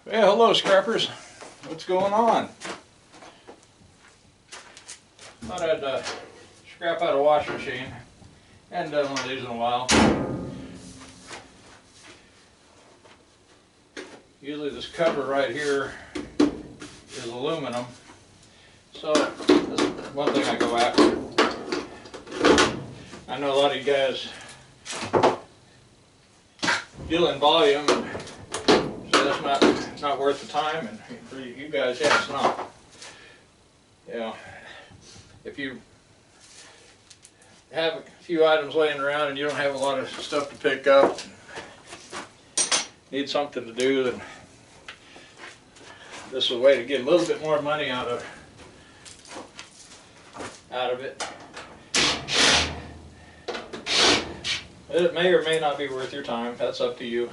Hey, hello scrappers. What's going on? Thought I'd scrap out a washing machine. Hadn't done one of these in a while. Usually this cover right here is aluminum. So this is one thing I go after. I know a lot of you guys deal in volume, so that's not worth the time, and for you guys, yeah, it's not. You know, if you have a few items laying around and you don't have a lot of stuff to pick up, need something to do, then this is a way to get a little bit more money out of it. It may or may not be worth your time. That's up to you.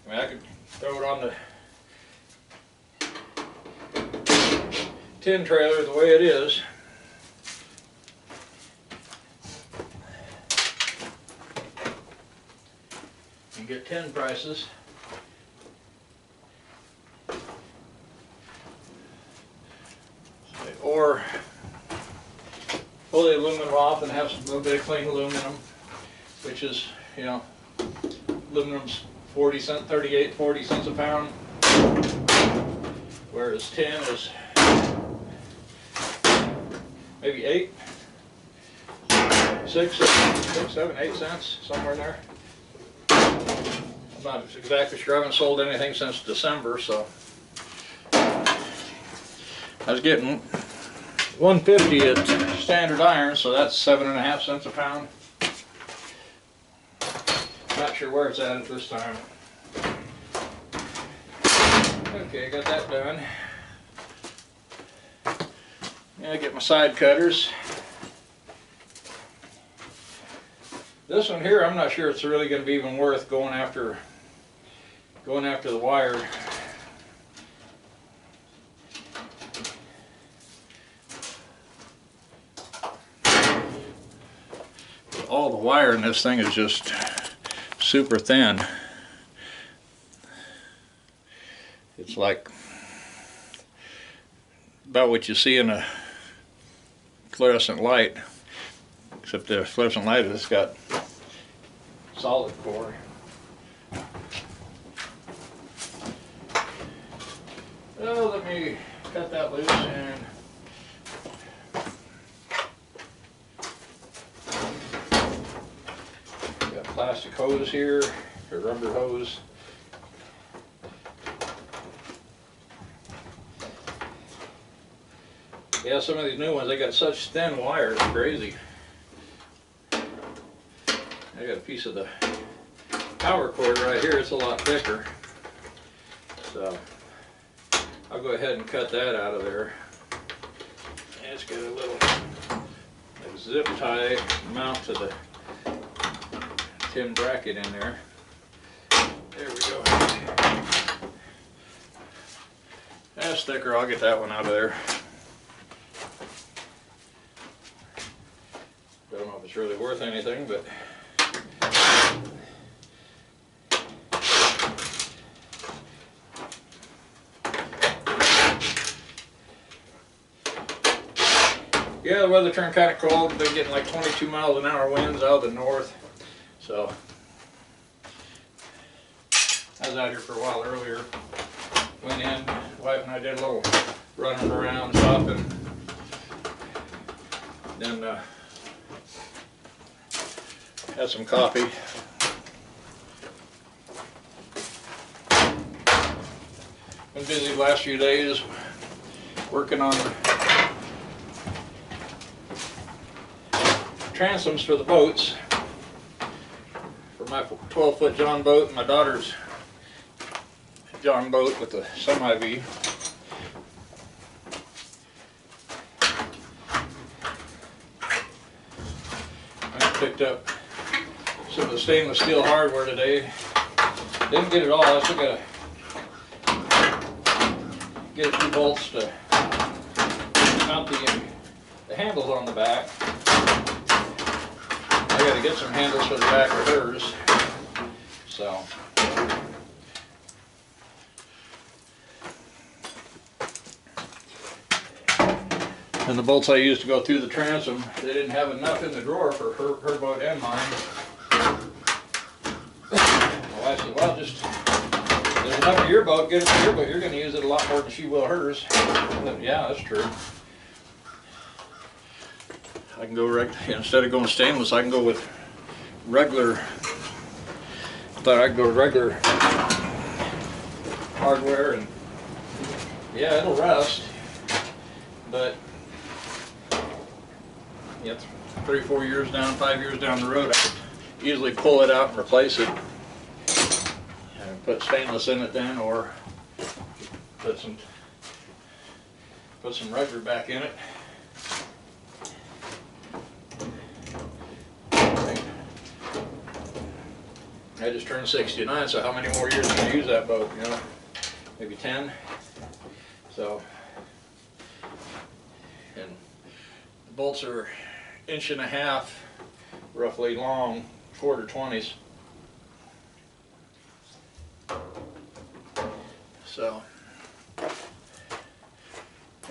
I mean, I could throw it on the tin trailer the way it is. And get tin prices. Or pull the aluminum off and have a little bit of clean aluminum, which is, you know, aluminum's 40 cents, 38, 40 cents a pound, whereas tin is maybe 8, 6, 7, 8 cents, somewhere in there. I'm not exactly sure. I haven't sold anything since December, so I was getting 150 at standard iron, so that's 7.5 cents a pound. Not sure where it's at this time. Okay, got that done. Yeah, I get my side cutters. This one here, I'm not sure it's really going to be even worth going after the wire. All the wire in this thing is just super thin. It's like about what you see in a fluorescent light, except the fluorescent light has got solid core. So let me cut that loose and got plastic hose here, or rubber hose. Yeah, some of these new ones, they got such thin wire, it's crazy. I got a piece of the power cord right here, it's a lot thicker. So I'll go ahead and cut that out of there. And it's got a little zip tie mount to the tin bracket in there. There we go. That's thicker, I'll get that one out of there. Don't know if it's really worth anything, but yeah, the weather turned kind of cold. They're getting like 22 miles an hour winds out of the north. So I was out here for a while earlier. Went in, wife and I did a little running around, shopping. Then had some coffee. Been busy the last few days working on transoms for the boats, for my 12-foot John boat and my daughter's John boat with the semi-V. I picked up some of the stainless steel hardware today. Didn't get it all. I still got to get a few bolts to mount the handles on the back. I got to get some handles for the back of hers. So. And the bolts I used to go through the transom, they didn't have enough in the drawer for her boat and mine. My wife said, well, just, there's enough for your boat, get it for your boat. You're going to use it a lot more than she will hers. But, yeah, that's true. I can go, instead of going stainless, I can go with regular, I thought I'd go regular hardware, and yeah, it'll rust, but yeah, 3, 4 years down, 5 years down the road, I could easily pull it out and replace it and put stainless in it then, or put some regular back in it. I just turned 69, so how many more years can I use that boat, you know? Maybe 10. So, and the bolts are 1.5 inches roughly long, 4/20s. So,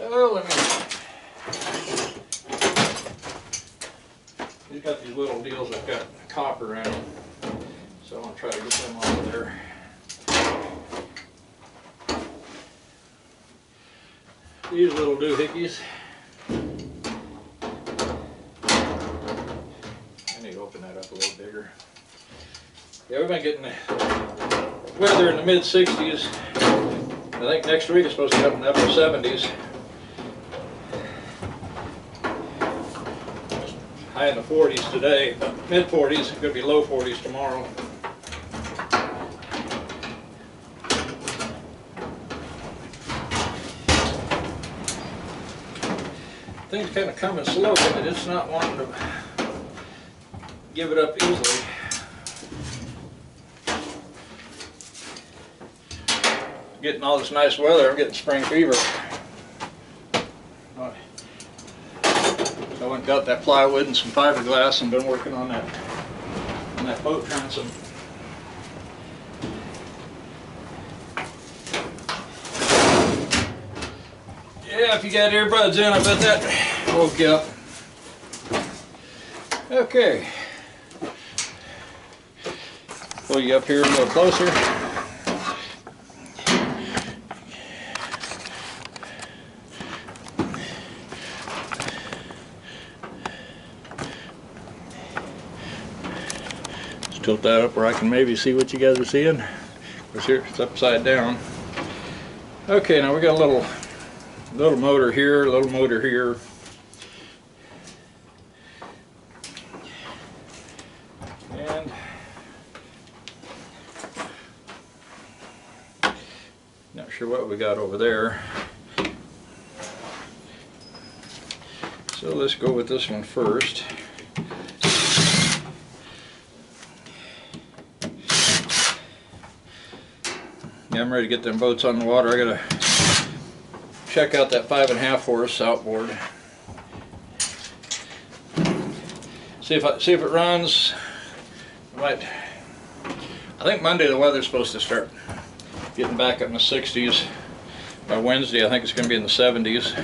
oh, let me. These got these little deals that got copper in them, so I'm gonna try to get them out of there. These little doohickeys. I need to open that up a little bigger. Yeah, we've been getting the weather in the mid-60s. I think next week it's supposed to be up in the upper 70s. High in the 40s today, mid-40s. It's going to be low 40s tomorrow. Things kind of coming slow, but it's not wanting to give it up easily. Getting all this nice weather, I'm getting spring fever. So I went and got that plywood and some fiberglass and been working on that boat transom. Yeah, if you got earbuds in, I bet that woke you up. Okay. Pull you up here a little closer. Just tilt that up where I can maybe see what you guys are seeing. Of course, here it's upside down. Okay, now we got a little motor here, a little motor here. And not sure what we got over there. So let's go with this one first. Yeah, I'm ready to get them boats on the water. I gotta check out that 5.5 horse outboard. See if it runs. I think Monday the weather's supposed to start getting back up in the 60s. By Wednesday I think it's going to be in the 70s.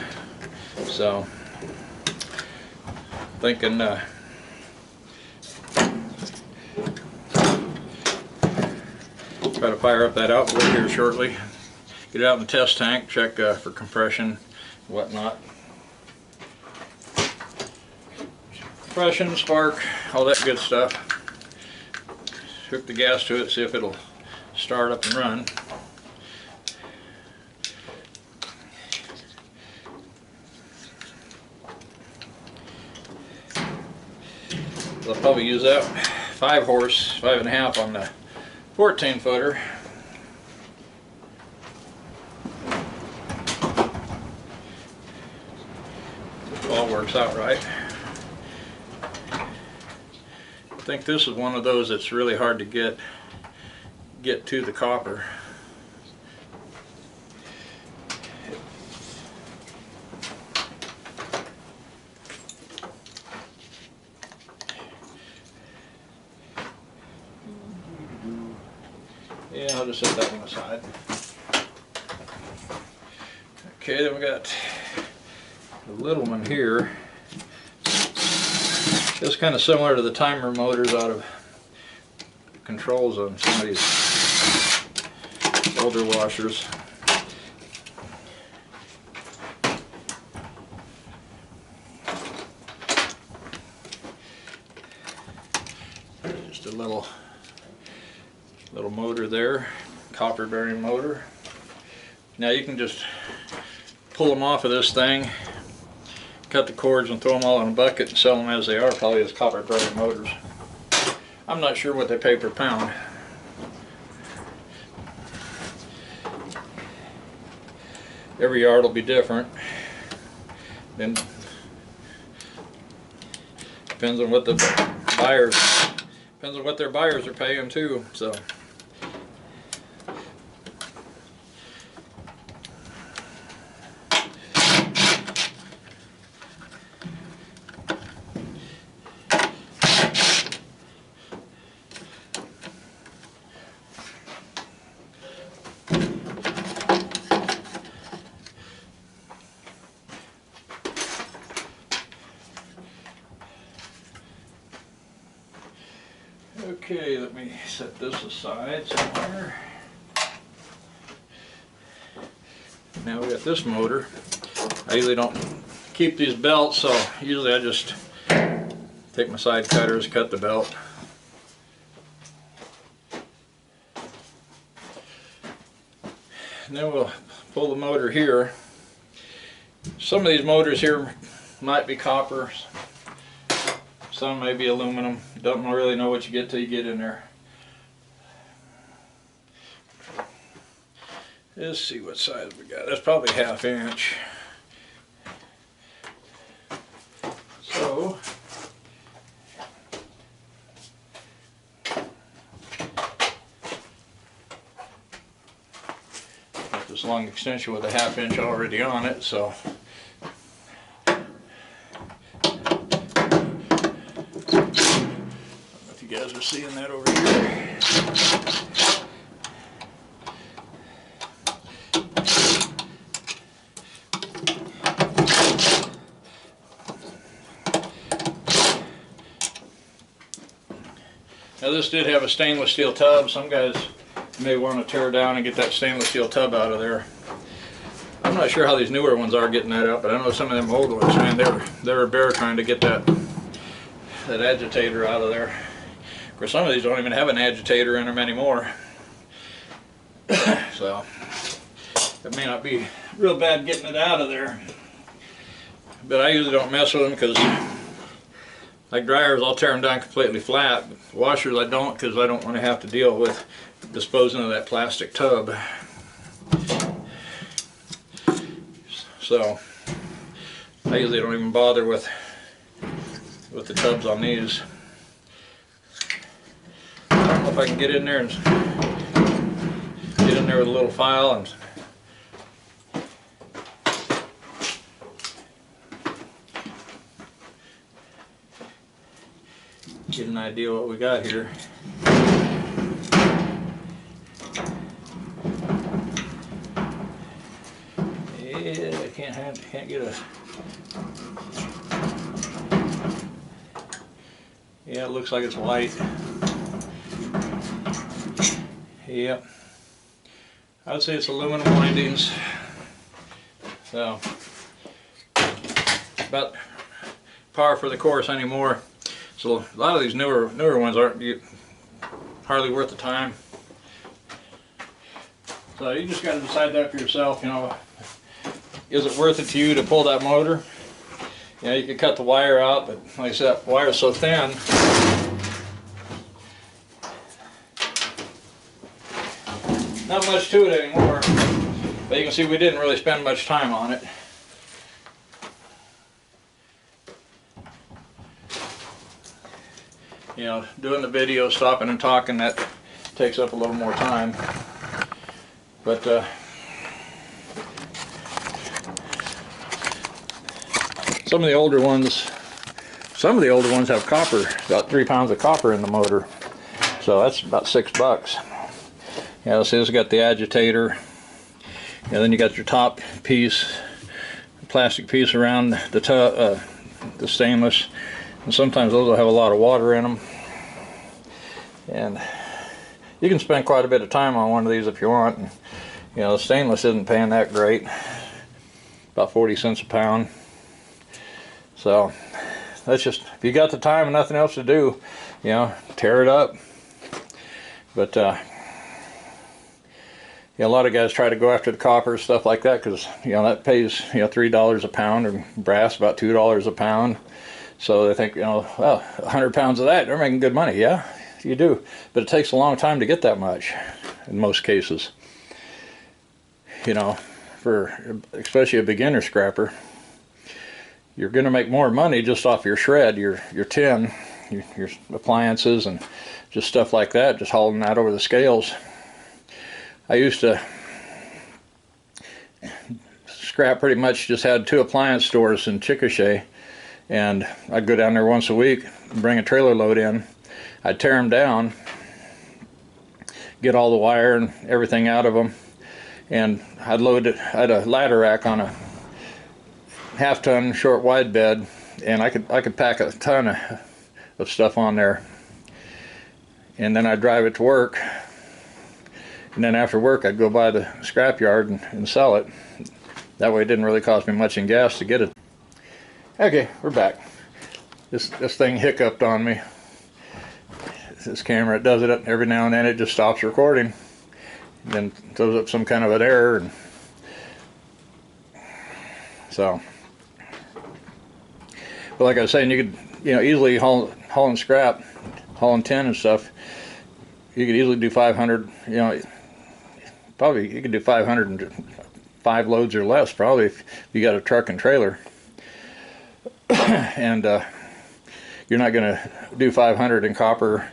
So thinking try to fire up that outboard here shortly. Get it out in the test tank, check for compression, whatnot. Compression, spark, all that good stuff. Hook the gas to it, see if it'll start up and run. I'll probably use that 5 horse, 5.5 on the 14 footer. All works out right. I think this is one of those that's really hard to get to the copper. Yeah, I'll just set that one aside. Okay, then we got the little one here. It's kind of similar to the timer motors out of controls on some of these older washers. Just a little motor there, copper bearing motor. Now you can just pull them off of this thing, cut the cords and throw them all in a bucket and sell them as they are, probably as copper bearing motors. I'm not sure what they pay per pound. Every yard will be different. Then depends on what the buyers, depends on what their buyers are paying too. So. Okay, let me set this aside somewhere. Now we got this motor. I usually don't keep these belts, so usually I just take my side cutters, cut the belt. And then we'll pull the motor here. Some of these motors here might be copper. Some may be aluminum. You don't really know what you get till you get in there. Let's see what size we got. That's probably 1/2 inch. So got this long extension with a 1/2 inch already on it, so you guys are seeing that over here. Now this did have a stainless steel tub. Some guys may want to tear it down and get that stainless steel tub out of there. I'm not sure how these newer ones are getting that out, but I know some of them old ones, man, they're a bear trying to get that agitator out of there. Of course, some of these don't even have an agitator in them anymore. So it may not be real bad getting it out of there. But I usually don't mess with them because, like dryers, I'll tear them down completely flat. Washers I don't, because I don't want to have to deal with disposing of that plastic tub. So I usually don't even bother with the tubs on these. I don't know if I can get in there with a little file and get an idea what we got here. Yeah, I can't get a. Yeah, it looks like it's white. Yep. I would say it's aluminum windings. So, about par for the course anymore. So a lot of these newer ones aren't hardly worth the time. So you just got to decide that for yourself. You know, is it worth it to you to pull that motor? You know, you could cut the wire out, but like I said, that wire is so thin. Not much to it anymore, but you can see we didn't really spend much time on it. You know, doing the video, stopping and talking, that takes up a little more time. But some of the older ones have copper, about 3 pounds of copper in the motor. So that's about $6. Yeah, see, it's got the agitator, and then you got your top piece, plastic piece around the stainless, and sometimes those will have a lot of water in them, and you can spend quite a bit of time on one of these if you want. And, you know, the stainless isn't paying that great, about 40 cents a pound. So that's just, if you got the time and nothing else to do, you know, tear it up. But yeah, a lot of guys try to go after the copper, stuff like that, because, you know, that pays, you know, $3 a pound, or brass about $2 a pound. So they think, you know, well, 100 pounds of that, they're making good money. Yeah, you do, but it takes a long time to get that much in most cases. You know, for especially a beginner scrapper, you're going to make more money just off your shred, your tin, your appliances, and just stuff like that, just hauling that over the scales. I used to scrap pretty much, just had 2 appliance stores in Chickasha, and I'd go down there once a week and bring a trailer load in. I'd tear them down, get all the wire and everything out of them, and I'd load it. I had a ladder rack on a half-ton short wide bed, and I could pack a ton of stuff on there. And then I'd drive it to work, and then after work I'd go by the scrapyard and sell it. That way it didn't really cost me much in gas to get it. Okay, we're back. This thing hiccuped on me. This camera, it does it every now and then. It just stops recording, and then throws up some kind of an error, and so. But like I was saying, you could, you know, easily hauling scrap, hauling tin and stuff. You could easily do 500. You know, probably you could do 505 loads or less, probably, if you got a truck and trailer. And you're not going to do 500 in copper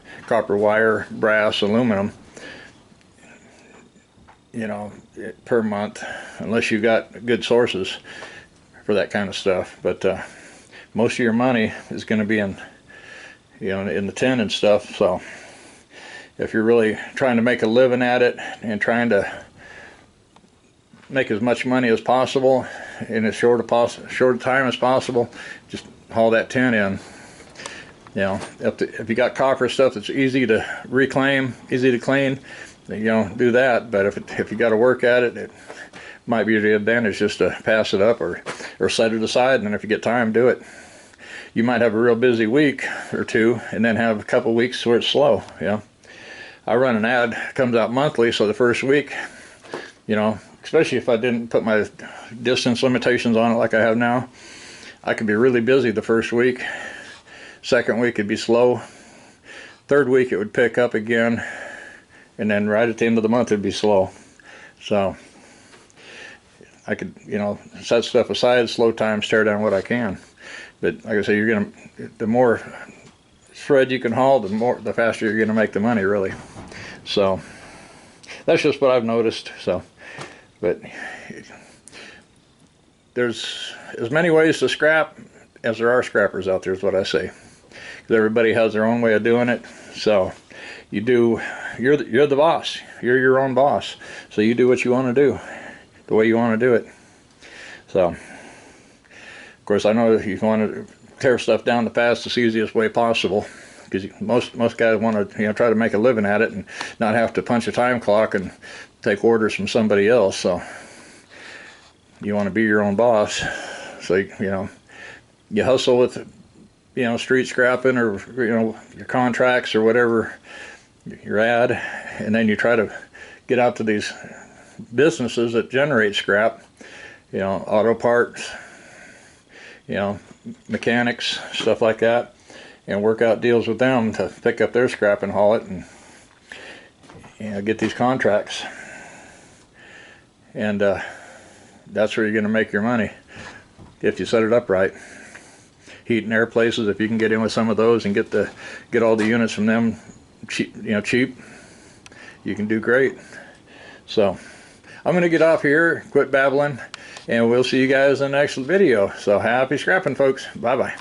wire, brass, aluminum, you know, per month, unless you got good sources for that kind of stuff. But most of your money is going to be in, you know, in the tin and stuff. So if you're really trying to make a living at it and trying to make as much money as possible in as short a time as possible, just haul that tin in. You know, if you got copper stuff that's easy to reclaim, easy to clean, you know, do that. But if you got to work at it, it might be the advantage just to pass it up or set it aside, and then if you get time, do it. You might have a real busy week or two, and then have a couple weeks where it's slow. You know, I run an ad, comes out monthly, so the first week, you know, especially if I didn't put my distance limitations on it like I have now, I could be really busy the first week. Second week it'd be slow. Third week it would pick up again, and then right at the end of the month it'd be slow. So I could, you know, set stuff aside, slow time, tear down what I can. But like I say, the more shred you can haul, the faster you're gonna make the money, really. So that's just what I've noticed. So, but there's as many ways to scrap as there are scrappers out there, is what I say. Because everybody has their own way of doing it. So you're the boss. You're your own boss. So you do what you want to do, the way you want to do it. So, of course, I know if you want to tear stuff down the fastest, easiest way possible, because most guys want to, you know, try to make a living at it and not have to punch a time clock and take orders from somebody else. So you want to be your own boss. So you know, you hustle with, you know, street scrapping, or, you know, your contracts or whatever you're at, and then you try to get out to these businesses that generate scrap, you know, auto parts, you know, mechanics, stuff like that, and work out deals with them to pick up their scrap and haul it, and, you know, get these contracts. And that's where you're going to make your money if you set it up right. Heat and air places, if you can get in with some of those and get all the units from them cheap, you know, you can do great. So I'm going to get off here, quit babbling, and we'll see you guys in the next video. So happy scrapping, folks. Bye bye.